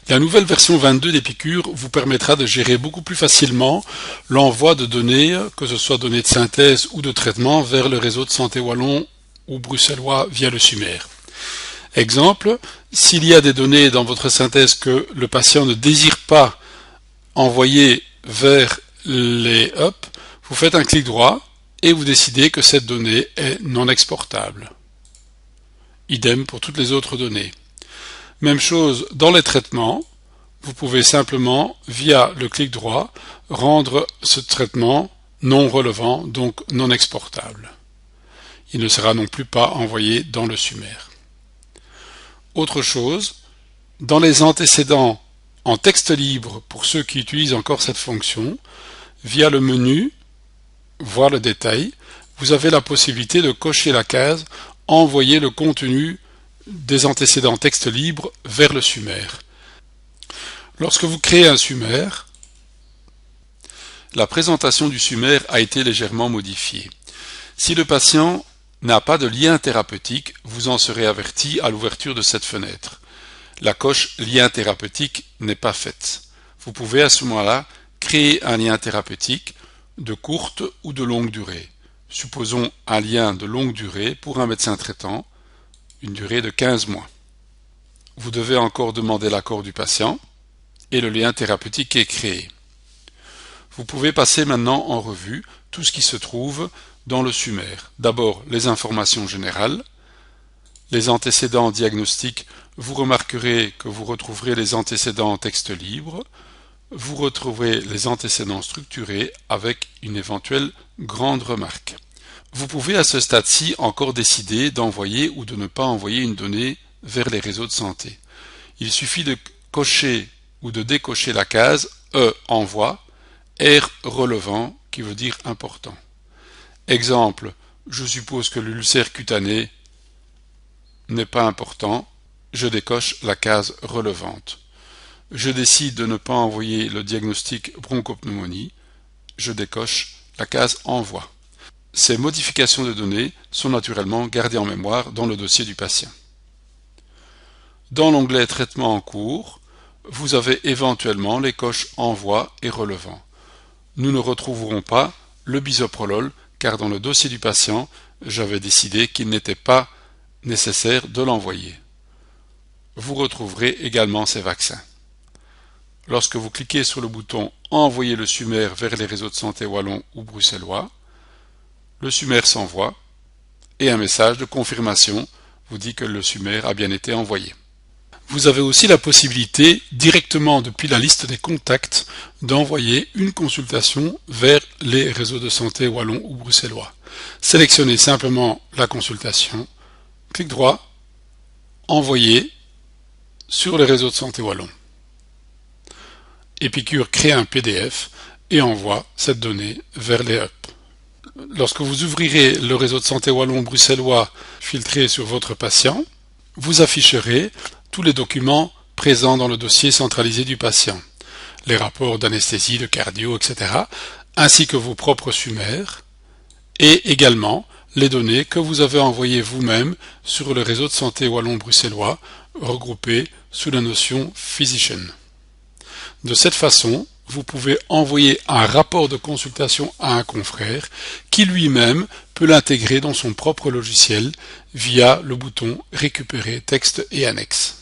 La nouvelle version 22 d'Épicure vous permettra de gérer beaucoup plus facilement l'envoi de données, que ce soit données de synthèse ou de traitement, vers le réseau de santé wallon ou bruxellois via le SUMER. Exemple, s'il y a des données dans votre synthèse que le patient ne désire pas envoyer vers les hubs, vous faites un clic droit et vous décidez que cette donnée est non exportable. Idem pour toutes les autres données. Même chose dans les traitements, vous pouvez simplement, via le clic droit, rendre ce traitement non relevant, donc non exportable. Il ne sera non plus pas envoyé dans le SUMER. Autre chose, dans les antécédents en texte libre, pour ceux qui utilisent encore cette fonction, via le menu, voir le détail, vous avez la possibilité de cocher la case « Envoyer le contenu des antécédents texte libre vers le SUMER ». Lorsque vous créez un SUMER, la présentation du SUMER a été légèrement modifiée. Si le patient n'a pas de lien thérapeutique, vous en serez averti à l'ouverture de cette fenêtre. La coche « Lien thérapeutique » n'est pas faite. Vous pouvez à ce moment-là créer un lien thérapeutique de courte ou de longue durée. Supposons un lien de longue durée pour un médecin traitant, une durée de 15 mois. Vous devez encore demander l'accord du patient et le lien thérapeutique est créé. Vous pouvez passer maintenant en revue tout ce qui se trouve dans le SUMER. D'abord, les informations générales, les antécédents diagnostiques. Vous remarquerez que vous retrouverez les antécédents en texte libre, vous retrouverez les antécédents structurés avec une éventuelle grande remarque. Vous pouvez à ce stade-ci encore décider d'envoyer ou de ne pas envoyer une donnée vers les réseaux de santé. Il suffit de cocher ou de décocher la case E envoi, R relevant qui veut dire important. Exemple, je suppose que l'ulcère cutané n'est pas important, je décoche la case relevante. Je décide de ne pas envoyer le diagnostic bronchopneumonie, je décoche la case envoi. Ces modifications de données sont naturellement gardées en mémoire dans le dossier du patient. Dans l'onglet Traitement en cours, vous avez éventuellement les coches envoi et relevant. Nous ne retrouverons pas le bisoprolol car dans le dossier du patient, j'avais décidé qu'il n'était pas nécessaire de l'envoyer. Vous retrouverez également ces vaccins. Lorsque vous cliquez sur le bouton « Envoyer le SUMER vers les réseaux de santé wallons ou bruxellois », le SUMER s'envoie et un message de confirmation vous dit que le SUMER a bien été envoyé. Vous avez aussi la possibilité, directement depuis la liste des contacts, d'envoyer une consultation vers les réseaux de santé wallons ou bruxellois. Sélectionnez simplement la consultation, clic droit, envoyer sur les réseaux de santé wallons. Épicure crée un PDF et envoie cette donnée vers les hubs. Lorsque vous ouvrirez le réseau de santé wallon bruxellois filtré sur votre patient, vous afficherez tous les documents présents dans le dossier centralisé du patient, les rapports d'anesthésie, de cardio, etc., ainsi que vos propres SUMER, et également les données que vous avez envoyées vous-même sur le réseau de santé wallon bruxellois, regroupés sous la notion Physician. De cette façon, vous pouvez envoyer un rapport de consultation à un confrère qui lui-même peut l'intégrer dans son propre logiciel via le bouton Récupérer texte et annexe.